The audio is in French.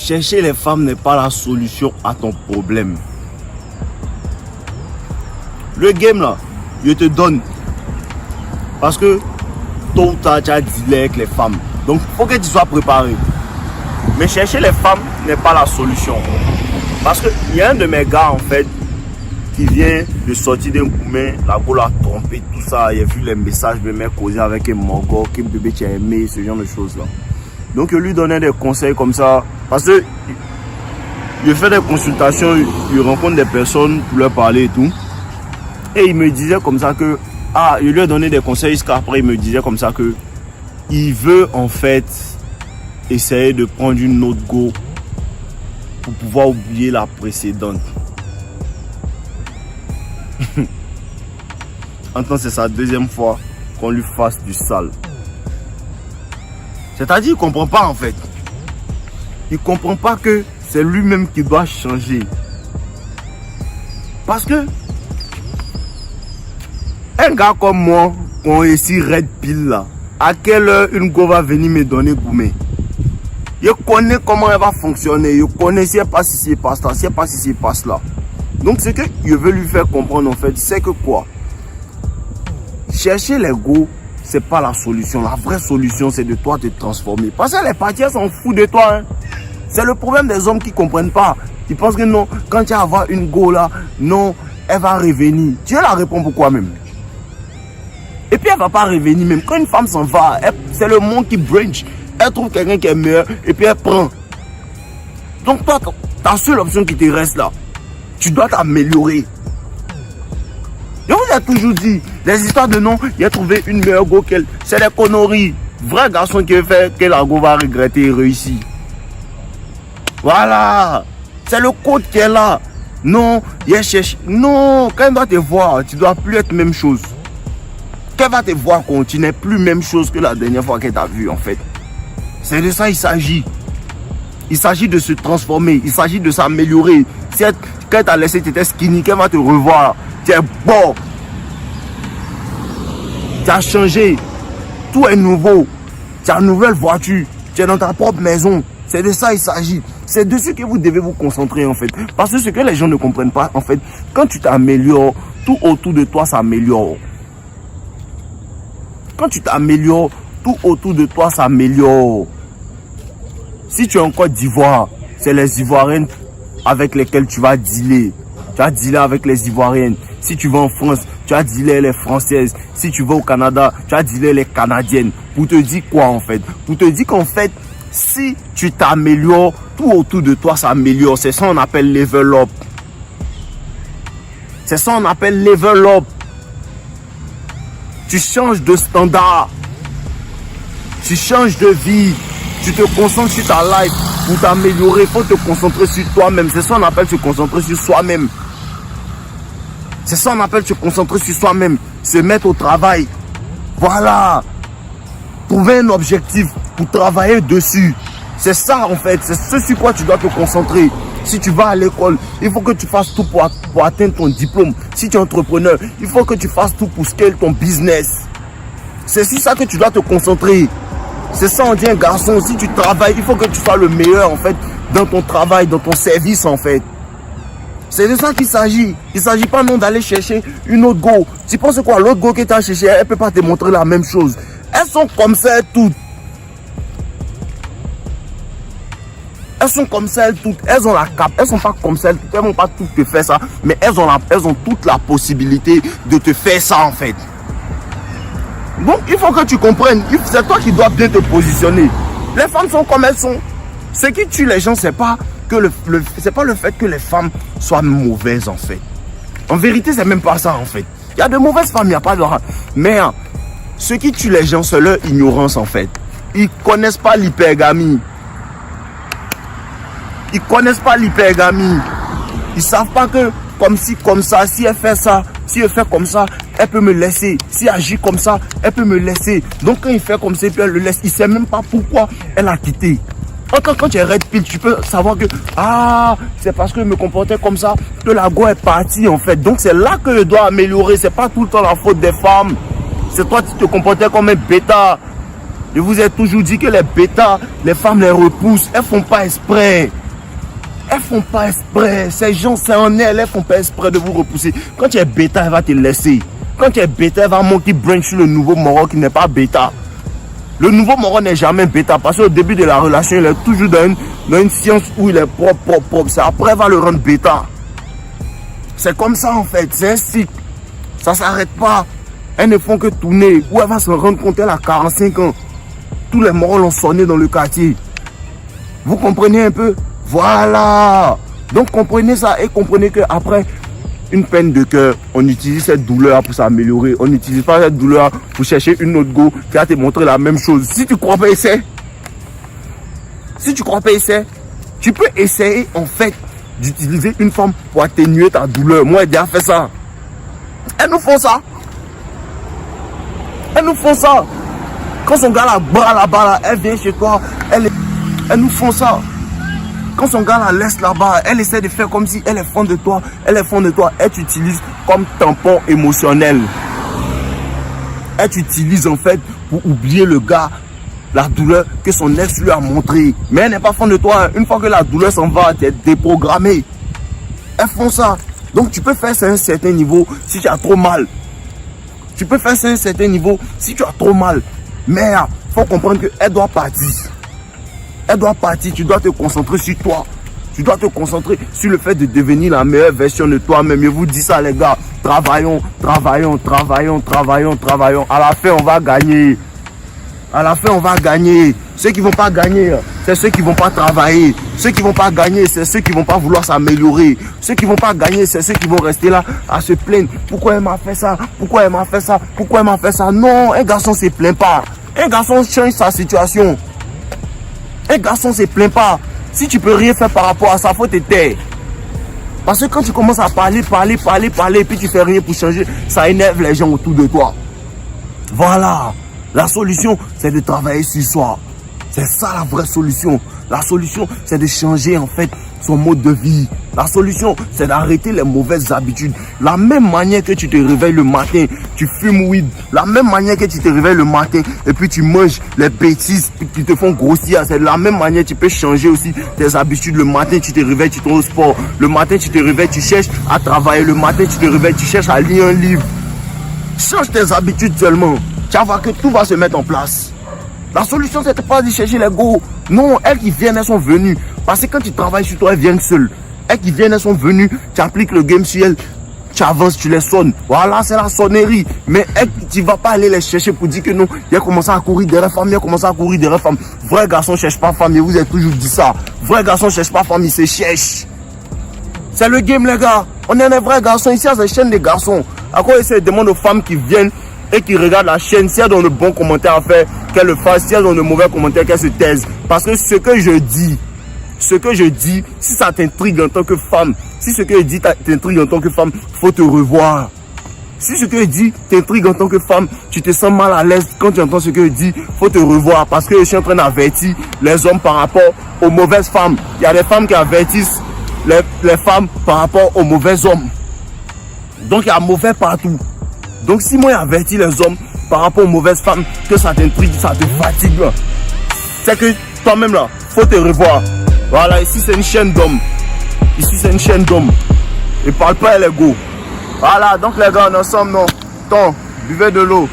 chercher les femmes n'est pas la solution à ton problème. Le game là, je te donne. Parce que tôt ou tard, tu as dealé avec les femmes. Donc, il faut que tu sois préparé. Mais chercher les femmes n'est pas la solution. Parce qu'il y a un de mes gars, en fait, qui vient de sortir d'un gourmet, la go l'a trompé, tout ça. Il a vu les messages de mes causés avec un mongo, quel bébé tu as aimé, ce genre de choses-là. Donc, je lui donnais des conseils comme ça. Parce que je fais des consultations, je rencontre des personnes pour leur parler et tout. Et il me disait comme ça que, je lui ai donné des conseils jusqu'après, il me disait comme ça que, il veut en fait essayer de prendre une autre go pour pouvoir oublier la précédente. Entends, c'est sa deuxième fois qu'on lui fasse du sale. C'est-à-dire, il ne comprend pas en fait. Il ne comprend pas que c'est lui-même qui doit changer. Parce que un gars comme moi, qu'on est ici red pile là, à quelle heure une go va venir me donner gourmet? Je connais comment elle va fonctionner. Je connais si elle passe ici, elle passe là, si elle passe ici, elle passe là. Donc ce que je veux lui faire comprendre en fait, c'est que quoi? Chercher les go, c'est pas la solution. La vraie solution, c'est de toi te transformer. Parce que les parties, elles s'en foutent de toi. Hein. C'est le problème des hommes qui ne comprennent pas. Ils pensent que non, quand tu vas avoir une go là, non, elle va revenir. Tu la réponds pourquoi même? Et puis elle ne va pas revenir même. Quand une femme s'en va, c'est le monde qui branche. Elle trouve quelqu'un qui est meilleur et puis elle prend. Donc toi, ta seule option qui te reste là, tu dois t'améliorer. Je vous ai toujours dit, les histoires de non, il a trouvé une meilleure go qu'elle. C'est des conneries. Vrai garçon qui fait que la go va regretter et réussir. Voilà. C'est le code qui est là. Non, il cherche. Non, quand elle doit te voir, tu ne dois plus être même chose. Quand elle va te voir, tu n'es plus même chose que la dernière fois qu'elle t'a vu en fait. C'est de ça il s'agit. Il s'agit de se transformer. Il s'agit de s'améliorer. Si quand elle t'a laissé, tu étais skinny, qu'elle va te revoir. Tu es bon. Tu as changé. Tout est nouveau. Tu as une nouvelle voiture. Tu es dans ta propre maison. C'est de ça il s'agit. C'est de ce que vous devez vous concentrer en fait. Parce que ce que les gens ne comprennent pas en fait, quand tu t'améliores, tout autour de toi s'améliore. Quand tu t'améliores, tout autour de toi s'améliore. Si tu es en Côte d'Ivoire, c'est les Ivoiriennes avec lesquelles tu vas dealer. Tu vas dealer avec les Ivoiriennes. Si tu vas en France, tu vas dealer les Françaises. Si tu vas au Canada, tu vas dealer les Canadiennes. Pour te dire quoi en fait? Pour te dire qu'en fait, si tu t'améliores, tout autour de toi s'améliore. C'est ça qu'on appelle level up. C'est ça qu'on appelle level up. Tu changes de standard. Tu changes de vie. Tu te concentres sur ta life. Pour t'améliorer, il faut te concentrer sur toi-même. C'est ça qu'on appelle se concentrer sur soi-même. C'est ça qu'on appelle se concentrer sur soi-même. Se mettre au travail. Voilà. Trouver un objectif pour travailler dessus. C'est ça en fait. C'est ce sur quoi tu dois te concentrer. Si tu vas à l'école, il faut que tu fasses tout pour atteindre ton diplôme. Si tu es entrepreneur, il faut que tu fasses tout pour scale ton business. C'est sur ça que tu dois te concentrer. C'est ça on dit un garçon. Si tu travailles, il faut que tu sois le meilleur en fait dans ton travail, dans ton service en fait. C'est de ça qu'il s'agit. Il ne s'agit pas non d'aller chercher une autre go. Tu penses quoi? L'autre go que tu as cherché, elle ne peut pas te montrer la même chose. Elles sont comme ça toutes. Elles sont comme ça toutes. Elles ont la cape. Elles sont pas comme ça. Elles vont pas toutes te faire ça. Mais elles ont toute la possibilité de te faire ça en fait. Donc il faut que tu comprennes. C'est toi qui dois bien te positionner. Les femmes sont comme elles sont. Ce qui tue les gens, c'est pas que c'est pas le fait que les femmes soient mauvaises en fait. En vérité, c'est même pas ça en fait. Il y a de mauvaises femmes, il n'y a pas de... Mais ce qui tue les gens, c'est leur ignorance en fait. Ils connaissent pas l'hypergamie. Ils connaissent pas l'hypergamie. Ils savent pas que comme si, comme ça, si elle fait ça, si elle fait comme ça, elle peut me laisser. Si elle agit comme ça, elle peut me laisser. Donc quand il fait comme ça, puis elle le laisse, il sait même pas pourquoi elle a quitté. Quand tu es red pill, tu peux savoir que c'est parce que je me comportais comme ça que la go est partie en fait. Donc c'est là que je dois améliorer. C'est pas tout le temps la faute des femmes. C'est toi qui te comportais comme un bêta. Je vous ai toujours dit que les bêtas, les femmes les repoussent. Elles font pas exprès. Elles font pas exprès. Ces gens, c'est en elles. Elles font pas exprès de vous repousser. Quand tu es bêta, elle va te laisser. Quand tu es bêta, elle va monkey branch sur le nouveau moro qui n'est pas bêta. Le nouveau moro n'est jamais bêta parce qu'au début de la relation, il est toujours dans une science où il est propre. C'est après, elle va le rendre bêta. C'est comme ça en fait. C'est un cycle. Ça s'arrête pas. Elles ne font que tourner. Ou elle va se rendre compte qu'elle a 45 ans. Tous les morons l'ont sonné dans le quartier. Vous comprenez un peu? Voilà. Donc comprenez ça et comprenez qu'après une peine de cœur, on utilise cette douleur pour s'améliorer. On n'utilise pas cette douleur pour chercher une autre go qui va te montrer la même chose. Si tu crois pas essayer, tu peux essayer en fait d'utiliser une femme pour atténuer ta douleur. Moi, j'ai déjà fait ça. Elles nous font ça. Elles nous font ça. Quand son gars là-bas, elle vient chez toi, elles nous font ça. Quand son gars la laisse là-bas, elle essaie de faire comme si elle est fan de toi. Elle t'utilise comme tampon émotionnel. Elle t'utilise en fait pour oublier le gars, la douleur que son ex lui a montré. Mais elle n'est pas fan de toi. Une fois que la douleur s'en va, tu es déprogrammé. Elles font ça. Donc tu peux faire ça à un certain niveau si tu as trop mal. Tu peux faire ça à un certain niveau si tu as trop mal. Mais il faut comprendre qu'elle doit partir. Elle doit partir. Tu dois te concentrer sur toi. Tu dois te concentrer sur le fait de devenir la meilleure version de toi-même. Je vous dis ça les gars. Travaillons. À la fin, on va gagner. À la fin, on va gagner. Ceux qui ne vont pas gagner, c'est ceux qui ne vont pas travailler. Ceux qui ne vont pas gagner, c'est ceux qui ne vont pas vouloir s'améliorer. Ceux qui ne vont pas gagner, c'est ceux qui vont rester là à se plaindre. Pourquoi elle m'a fait ça? Pourquoi elle m'a fait ça? Pourquoi elle m'a fait ça? Non, un garçon ne se plaint pas. Un garçon change sa situation. Un garçon ne se plaint pas. Si tu peux rien faire par rapport à ça, il faut te taire. Parce que quand tu commences à parler, et puis tu fais rien pour changer, ça énerve les gens autour de toi. Voilà. La solution, c'est de travailler sur soi. C'est ça la vraie solution. La solution, c'est de changer en fait son mode de vie. La solution, c'est d'arrêter les mauvaises habitudes. La même manière que tu te réveilles le matin, tu fumes weed. La même manière que tu te réveilles le matin et puis tu manges les bêtises qui te font grossir. C'est de la même manière que tu peux changer aussi tes habitudes. Le matin, tu te réveilles, tu tournes au sport. Le matin, tu te réveilles, tu cherches à travailler. Le matin, tu te réveilles, tu cherches à lire un livre. Change tes habitudes seulement. Tu vas voir que tout va se mettre en place. La solution, c'est pas de chercher les go. Non, elles qui viennent, elles sont venues. Parce que quand tu travailles sur toi, elles viennent seules. Elles qui viennent, elles sont venues. Tu appliques le game sur elles. Tu avances, tu les sonnes. Voilà, c'est la sonnerie. Mais elles, tu ne vas pas aller les chercher pour dire que non. Il a commencé à courir derrière femme. Vrai garçon ne cherche pas femme. Je vous ai toujours dit ça. Vrai garçon ne cherche pas femme, il se cherche. C'est le game, les gars. On est des vrais garçons. Ici, c'est la chaîne des garçons. À quoi essayer de demander aux femmes qui viennent et qui regardent la chaîne, si elles ont de bons commentaires à faire, qu'elles le fassent. Si elles ont de mauvais commentaires, qu'elles se taisent. Parce que ce que je dis, si ça t'intrigue en tant que femme, si ce que je dis t'intrigue en tant que femme, faut te revoir. Si ce que je dis t'intrigue en tant que femme, tu te sens mal à l'aise quand tu entends ce que je dis, faut te revoir. Parce que je suis en train d'avertir les hommes par rapport aux mauvaises femmes. Il y a des femmes qui avertissent les femmes par rapport aux mauvais hommes. Donc il y a mauvais partout. Donc si moi j'avertis les hommes par rapport aux mauvaises femmes, que ça t'intrigue, ça te fatigue, c'est que toi-même là, faut te revoir. Voilà, ici c'est une chaîne d'hommes. Et parle pas les go. Voilà, donc les gars, on est ensemble, non. Buvez de l'eau.